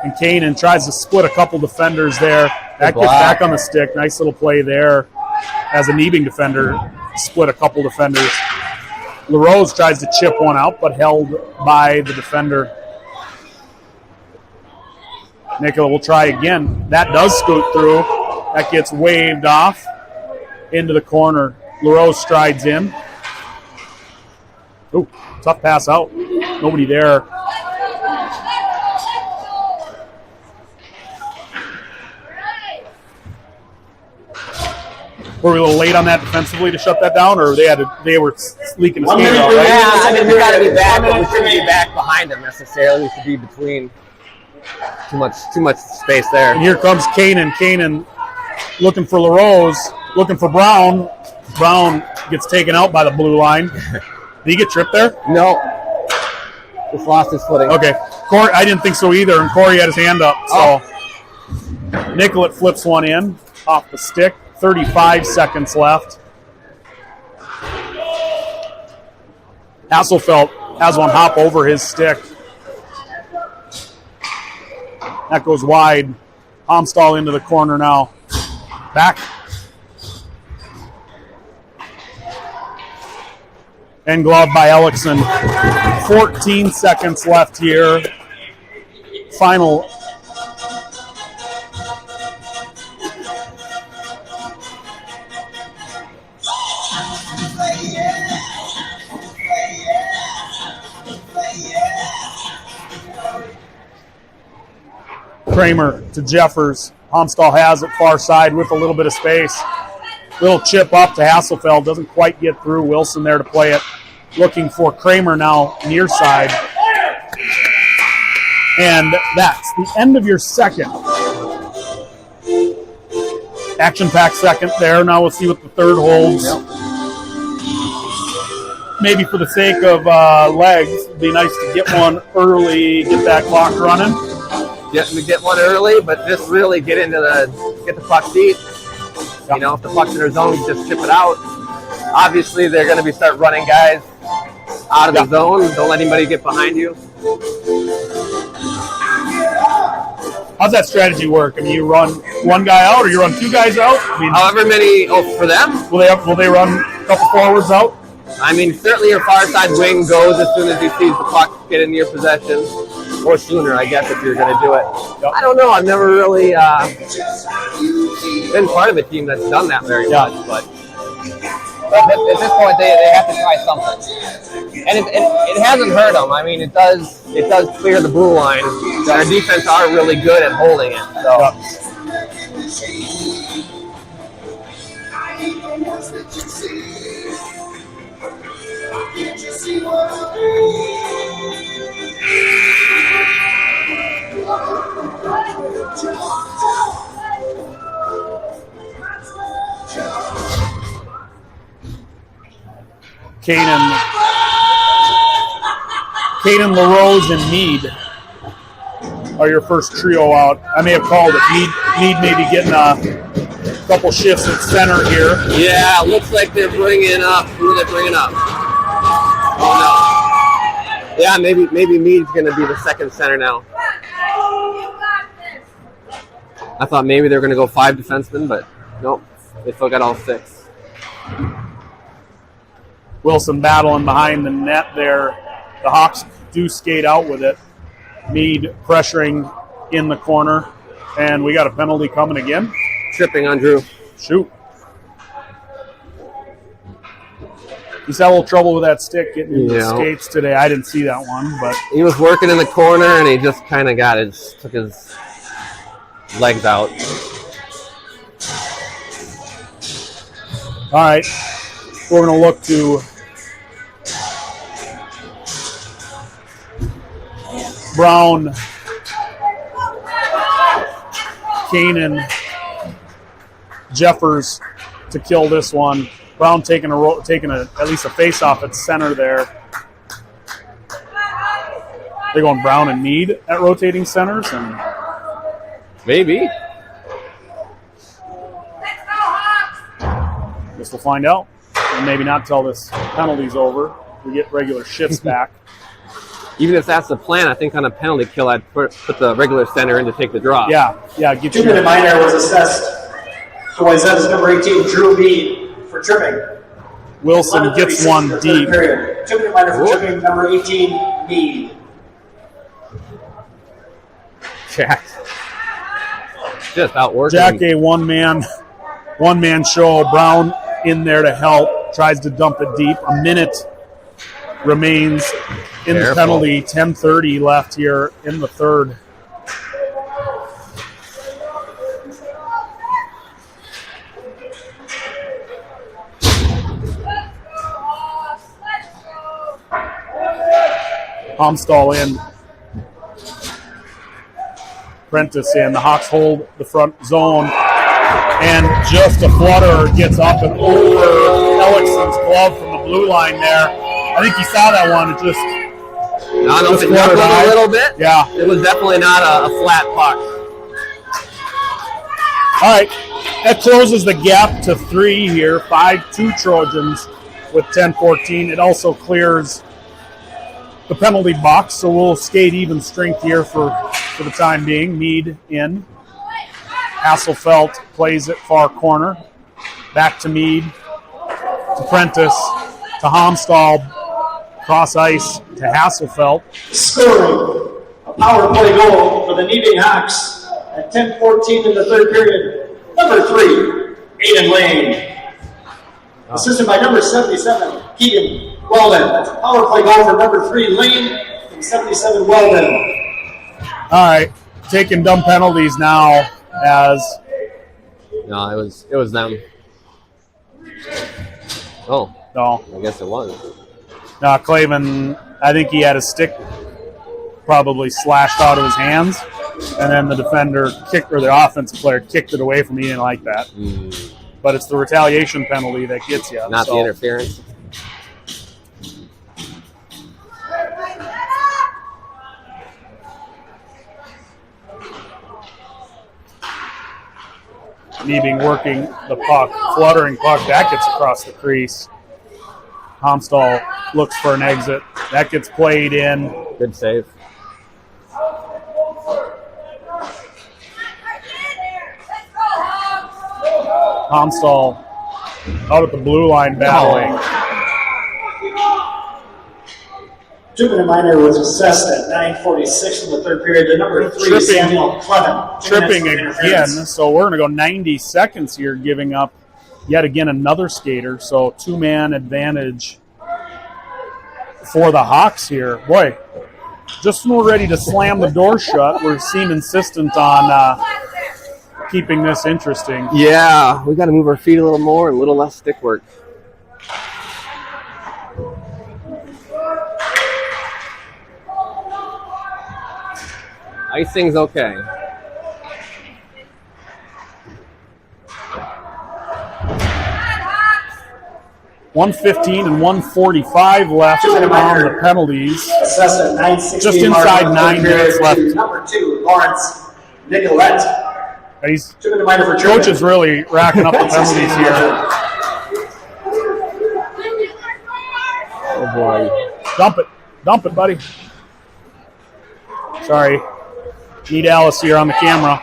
And Kanan tries to split a couple defenders there. That gets back on the stick. Nice little play there as a Neebing defender. Split a couple defenders. LaRose tries to chip one out, but held by the defender. Nicola will try again. That does scoot through. That gets waved off into the corner. LaRose strides in. Ooh, tough pass out. Nobody there. Were we a little late on that defensively to shut that down, or they were leaking the skate out, right? Yeah, I mean, we got to be back, but we shouldn't be back behind them necessarily. We should be between. Too much space there. And here comes Kanan. Kanan looking for LaRose, looking for Brown. Brown gets taken out by the blue line. Did he get tripped there? No. Just lost his footing. Okay. Corey, I didn't think so either, and Corey had his hand up. So Nicollet flips one in off the stick. 35 seconds left. Hasselfeld has one hop over his stick. That goes wide. Homstall into the corner now. Back. And glove by Ellickson. 14 seconds left here. Final. Kramer to Jeffers. Homstall has it far side with a little bit of space. Little chip up to Hasselfeld. Doesn't quite get through. Wilson there to play it. Looking for Kramer now near side. And that's the end of your second. Action-packed second there. Now we'll see what the third holds. Maybe for the sake of legs, it'd be nice to get one early, get that clock running. Get one early, but just really get the puck deep. You know, if the puck's in their zone, you just chip it out. Obviously, they're going to start running guys out of the zone. Don't let anybody get behind you. How's that strategy work? I mean, you run one guy out, or you run two guys out? I mean, however many. Oh, for them, will they run a couple forwards out? I mean, certainly your far side wing goes as soon as he sees the puck get in your possession, or sooner, I guess, if you're going to do it. Yep. I don't know. I've never really been part of a team that's done that very much, but at this point, they have to try something. And it hasn't hurt them. I mean, it does clear the blue line. Our defense are really good at holding it. So. Kanan LaRose, and Mead are your first trio out. I may have called it. Mead may be getting a couple shifts at center here. Yeah, looks like they're bringing up. Who are they bringing up? Oh no. Yeah, maybe Mead's going to be the second center now. I thought maybe they were going to go 5 defensemen, but nope. They still got all 6. Wilson battling behind the net there. The Hawks do skate out with it. Mead pressuring in the corner. And we got a penalty coming again. Tripping on Drew. Shoot. He's had a little trouble with that stick getting into the skates today. I didn't see that one, but he was working in the corner and he just kind of got it. Just took his legs out. all right. We're going to look to Brown, Kanan, Jeffers to kill this one. Brown taking at least a face off at center there. They're going Brown and Mead at rotating centers, and maybe. Guess we'll find out, and maybe not till this penalty's over. We get regular shifts back. Even if that's the plan, I think on a penalty kill, I'd put the regular center in to take the draw. Yeah. Get you. 2-minute minor was assessed to Wayzata's number 18, Drew Mead, for tripping. Wilson gets one deep. 2-minute minor for tripping, number 18, Mead. Jack. Just outworking. Jack, a one-man show. Brown in there to help. Tries to dump it deep. A minute remains in the penalty. 10:30 left here in the third. Homstall in. Prentice in. The Hawks hold the front zone. And just a flutter gets up and over Ellickson's glove from the blue line there. I think he saw that one. It just fluttered a little bit. Yeah. It was definitely not a flat puck. All right. That closes the gap to 3 here. 5-2 Trojans with 10-14. It also clears the penalty box, so we'll skate even strength here for the time being. Mead in. Hasselfeld plays it far corner. Back to Mead. To Prentice. To Homstall. Cross ice to Hasselfeld. Scoring a power play goal for the Neebing Hawks at 10:14 in the third period. Number 3, Aiden Lane. Assisted by number 77, Keegan Weldon. That's a power play goal for number 3, Lane, and 77, Weldon. All right, taking dumb penalties now as... No, it was them. Oh. No. I guess it was. No, Clavin, I think he had his stick probably slashed out of his hands, and then the defender the offensive player kicked it away from me. He didn't like that. But it's the retaliation penalty that gets you. Not the interference. Neebing working the puck, fluttering puck, that gets across the crease. Homstall looks for an exit. That gets played in. Good save. Homstall out at the blue line battling. 2-minute minor was assessed at 9:46 in the third period. The number 3, Samuel Clement. Tripping again, so we're going to go 90 seconds here, giving up yet again another skater. So 2-man advantage for the Hawks here. Boy, just when we're ready to slam the door shut, we seem insistent on keeping this interesting. Yeah, we got to move our feet a little more and a little less stick work. Icing's okay. 1:15 and 1:45 left on the penalties. Assessed at 9:16. Just inside 9 minutes left. Number 2, Lawrence Nicolette. He's, 2 minute minor for coach is really racking up the penalties here. Oh boy. Dump it, buddy. Sorry. Need Alice here on the camera.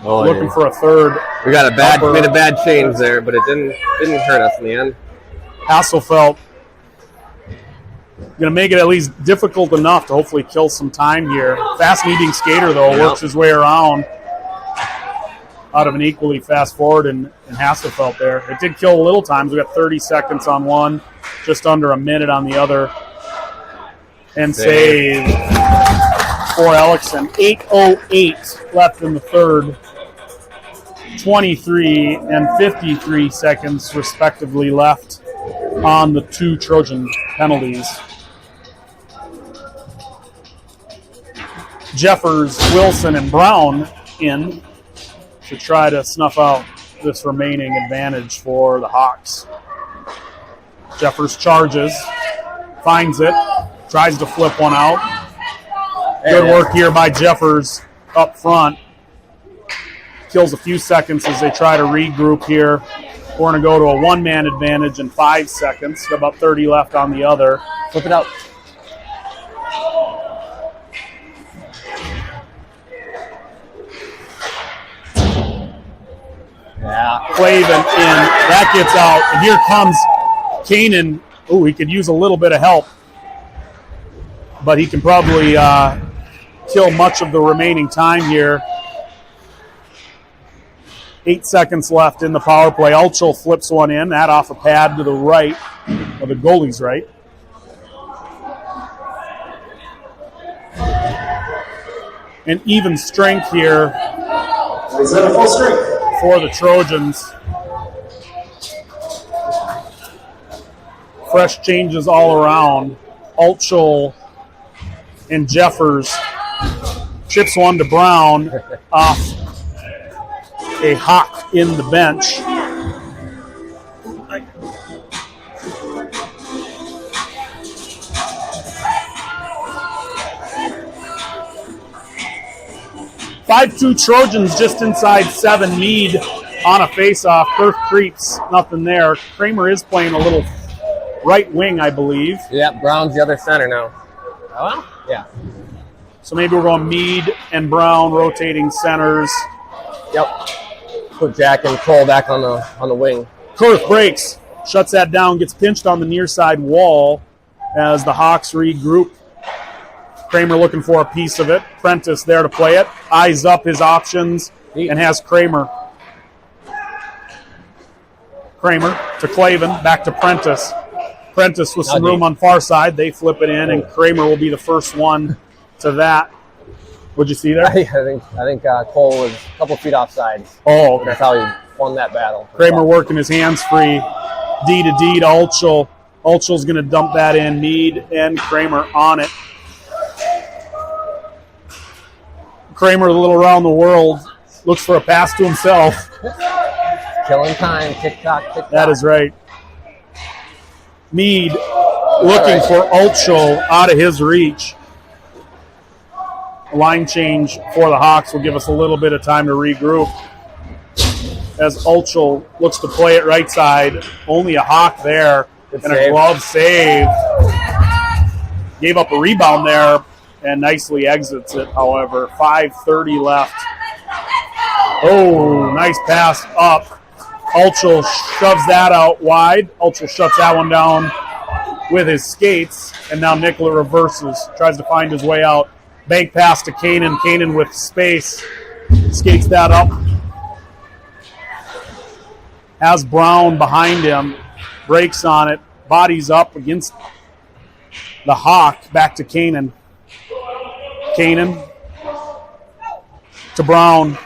Oh, Looking for a third. We got made a bad change there, but it didn't hurt us in the end. Hasselfeld going to make it at least difficult enough to hopefully kill some time here. Fast Neebing skater, though, works his way around out of an equally fast forward and Hasselfeld there. It did kill a little time. We got 30 seconds on one, just under a minute on the other. And save for Ellickson. 8:08 left in the third. 23 and 53 seconds, respectively, left on the 2 Trojan penalties. Jeffers, Wilson, and Brown in to try to snuff out this remaining advantage for the Hawks. Jeffers charges, finds it, tries to flip one out. Good work here by Jeffers up front. Kills a few seconds as they try to regroup here. We're going to go to a one-man advantage in 5 seconds. Got about 30 left on the other. Flip it out. Yeah. Clavin in. That gets out. And here comes Kanan. Oh, he could use a little bit of help. But he can probably kill much of the remaining time here. 8 seconds left in the power play. Ulchel flips one in. That off a pad to the right, or the goalie's right. And even strength here Is that a full strength? for the Trojans. Fresh changes all around. Ulchel and Jeffers chips one to Brown off a Hawk in the bench. Five-two Trojans just inside 7. Mead on a face-off. Perth creeps, nothing there. Kramer is playing a little right wing, I believe. Yeah, Brown's the other center now. Oh, well? Yeah. So maybe we're going Mead and Brown rotating centers. Yep. Put Jack and Cole back on the wing. Kurth breaks, shuts that down, gets pinched on the near side wall as the Hawks regroup. Kramer looking for a piece of it. Prentice there to play it. Eyes up his options and has Kramer. Kramer to Clavin, back to Prentice. Prentice with some room on far side. They flip it in, and Kramer will be the first one to that. What'd you see there? I think Cole was a couple feet offside. Oh, okay. That's how he won that battle. Kramer working his hands free. D to D to Ulchel. Ulchel's going to dump that in. Mead and Kramer on it. Kramer, a little around the world, looks for a pass to himself. Killing time. Tick-tock, tick-tock. That is right. Mead looking for Ulchel out of his reach. Line change for the Hawks will give us a little bit of time to regroup. As Ulchel looks to play it right side. Only a Hawk there. Good and save. a glove save. Gave up a rebound there and nicely exits it, however. 5:30 left. Oh, nice pass up. Ulchel shoves that out wide. Ulchel shuts that one down with his skates. And now Nicola reverses. Tries to find his way out. Bank pass to Kanan. Kanan with space. Skates that up. Has Brown behind him. Breaks on it. Bodies up against the Hawk. Back to Kanan. Kanan to Brown.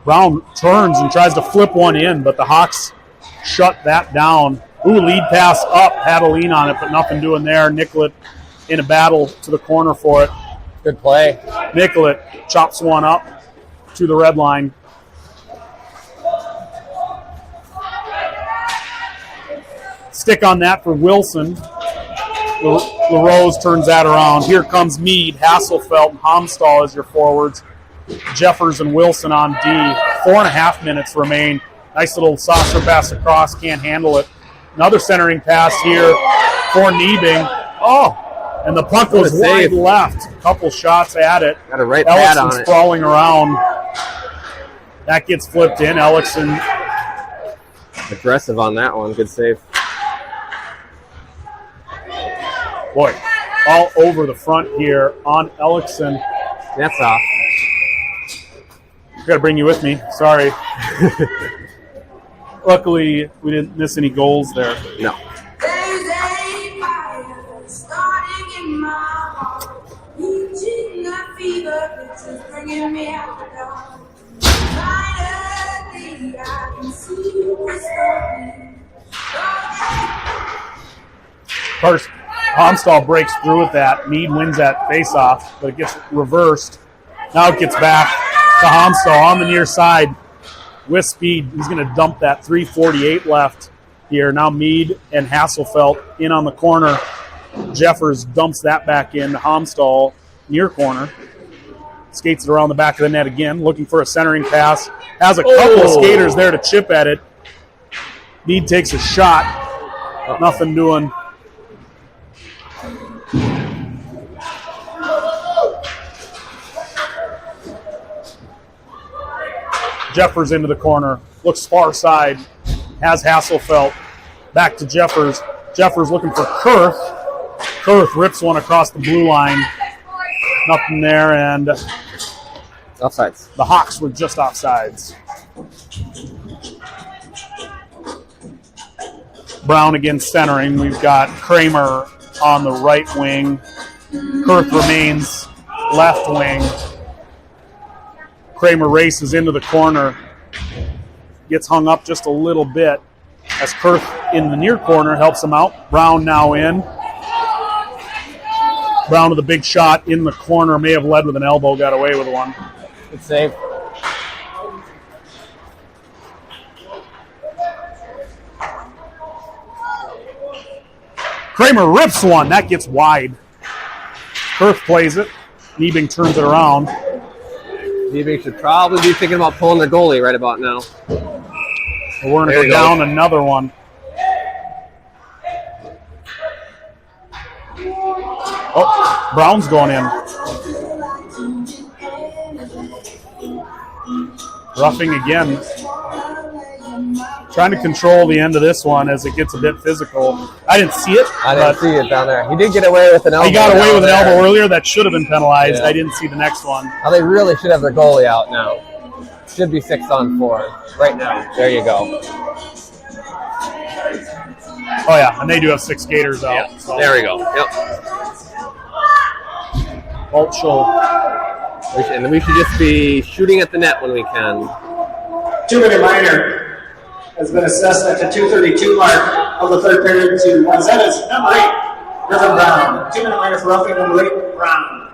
Brown turns and tries to flip one in, but the Hawks shut that down. Ooh, lead pass up. Had a lean on it, but nothing doing there. Nicollet in a battle to the corner for it. Good play. Nicollet chops one up to the red line. Stick on that for Wilson. LaRose turns that around. Here comes Mead, Hasselfeld, and Homstall as your forwards. Jeffers and Wilson on D. 4.5 minutes remain. Nice little saucer pass across. Can't handle it. Another centering pass here for Neebing. Oh, and the puck goes wide left. A couple shots at it. Got a right pad on it. Sprawling around. That gets flipped in. Ellickson. Aggressive on that one. Good save. Boy, all over the front here on Ellickson. That's off. I got to bring you with me. Sorry. Luckily, we didn't miss any goals there. No. There's a fire starting in my heart, reaching a fever pitch is bringing me out the dark. Finally, I can see what's going. First, Homstall breaks through with that. Mead wins that face-off, but it gets reversed. Now it gets back to Homstall on the near side with speed. He's going to dump that. 3:48 left here. Now Mead and Hasselfeld in on the corner. Jeffers dumps that back in to Homstall, near corner. Skates it around the back of the net again, looking for a centering pass. Has a couple of skaters there to chip at it. Mead takes a shot. Nothing doing. Jeffers into the corner. Looks far side. Has Hasselfeld. Back to Jeffers. Jeffers looking for Kurth. Kurth rips one across the blue line. Nothing there, and Offsides. the Hawks were just offsides. Brown again centering. We've got Kramer on the right wing. Kurth remains left wing. Kramer races into the corner. Gets hung up just a little bit as Kurth in the near corner helps him out. Brown now in. Brown with a big shot in the corner. May have led with an elbow. Got away with one. Good save. Kramer rips one. That gets wide. Kurth plays it. Neebing turns it around. Neebing should probably be thinking about pulling the goalie right about now. We're going to go down another one. Oh, Brown's going in. Roughing again. Trying to control the end of this one as it gets a bit physical. I didn't see it. I didn't see it down there. He did get away with an elbow. He got away with an down there. elbow earlier. That should have been penalized. Yeah. I didn't see the next one. Now they really should have their goalie out now. Should be 6-on-4 right now. There you go. Oh, yeah, and they do have 6 skaters out. Yeah. So. There we go. Yep. Altschul. And we should just be shooting at the net when we can. 2-minute minor has been assessed at the 2:32 mark of the third period to Wayzata's number 8, Griffin Brown. 2-minute minor for roughing number 8, Brown.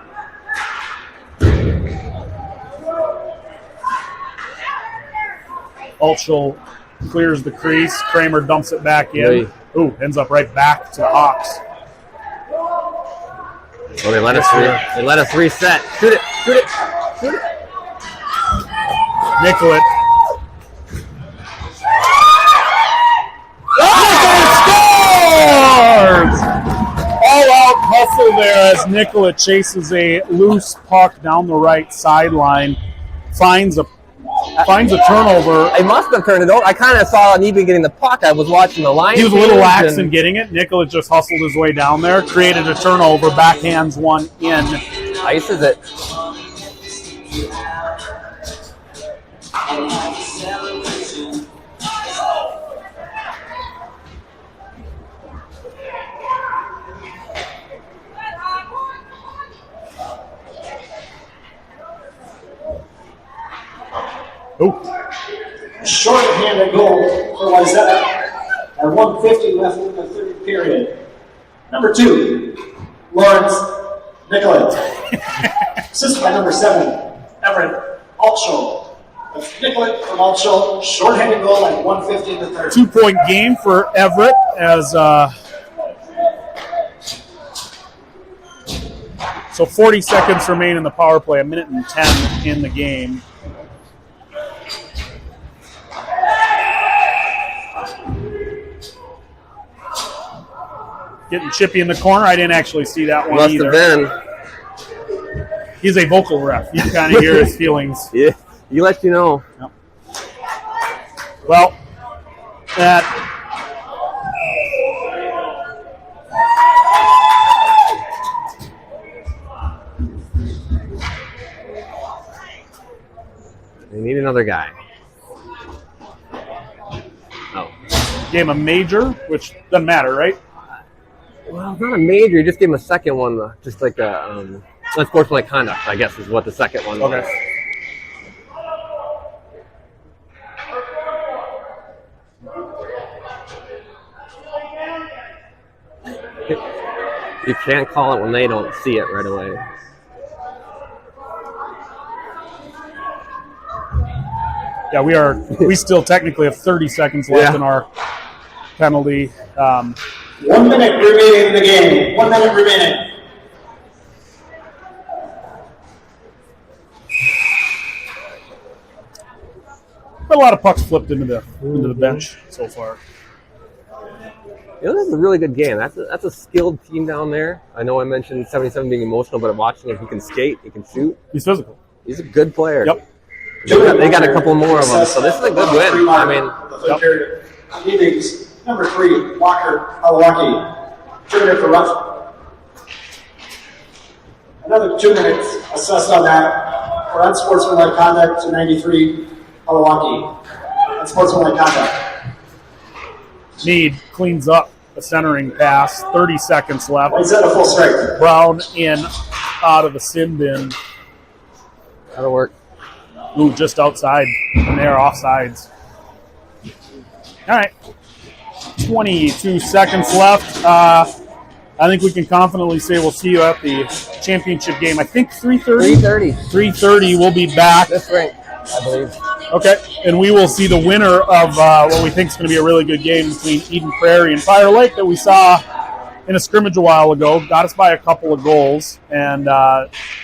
Altschul clears the crease. Kramer dumps it back in. Ooh, ends up right back to the Hawks. Well, they let us reset. Shoot it. Shoot it. Shoot it. Nicollet. Scores! All-out hustle there as Nicollet chases a loose puck down the right sideline. Finds a turnover. I must have turned it over. I kind of saw Neebing getting the puck. I was watching the line. He was a little lax in getting it. Nicollet just hustled his way down there, created a turnover, backhands one in. Ices it. Short-handed goal for Wayzata at 1:50 left in the third period. Number 2, Lawrence Nicollet. Assisted by number 7, Everett Altschul. Nicollet from Altschul, short-handed goal at 1:15 to 30. 2-point game for Everett as so 40 seconds remain in the power play, 1:10 in the game. Getting chippy in the corner. I didn't actually see that one Must either. have been. He's a vocal ref. You can kind of hear his feelings. Yeah, you let you know. Yep. Well, that They need another guy. Oh. gave him a major, which doesn't matter, right? Well, it's not a major. You just gave him a second one, just like a unsportsmanlike conduct, I guess, is what the second one was. Okay. You can't call it when they don't see it right away. Yeah, we still technically have 30 seconds left in our penalty. 1 minute remaining in the game. 1 minute remaining. But a lot of pucks flipped into the bench so far. You know, this is a really good game. That's a skilled team down there. I know I mentioned 77 being emotional, but I'm watching him. He can skate. He can shoot. He's physical. He's a good player. Yep. They got a couple more of them, so this is a good win. I mean, Neebing's number 3, Walker Awaki. 2 minutes for rough. Another 2 minutes assessed on that for unsportsmanlike conduct to 93, Awaki. Unsportsmanlike conduct. Mead cleans up a centering pass. 30 seconds left. Wayzata full strength. Brown in out of the sin bin. that'll work. Ooh, just outside. And they're offsides. All right. 22 seconds left. I think we can confidently say we'll see you at the championship game. I think 3:30. 3:30. 3:30. We'll be back. This rink, I believe. Okay, and we will see the winner of what we think is going to be a really good game between Eden Prairie and Fire Lake that we saw in a scrimmage a while ago. Got us by a couple of goals, and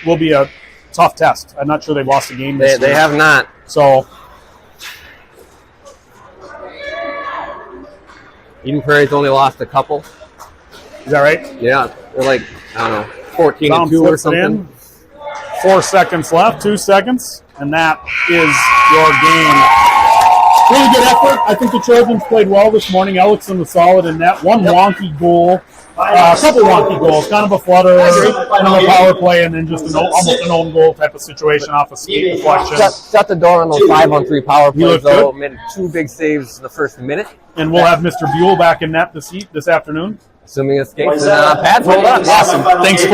will be a tough test. I'm not sure they've lost a game this They year. have not. So, Eden Prairie's only lost a couple. is that right? Yeah, they're like, I don't know, 14 Brown and 2 or flips it something. in. 4 seconds left, 2 seconds, and that is your game. Really good effort. I think the Trojans played well this morning. Ellickson was solid in that. One wonky goal. A couple wonky goals. Kind of a flutter, another power play, and then just almost an own goal type of situation off a skate deflection. Shut the door on those 5-on-3 power You look plays, though. good. Made 2 big saves in the first minute, And we'll have Mr. Buell back in net this afternoon. assuming his skates and pads hold up. Awesome. Thanks for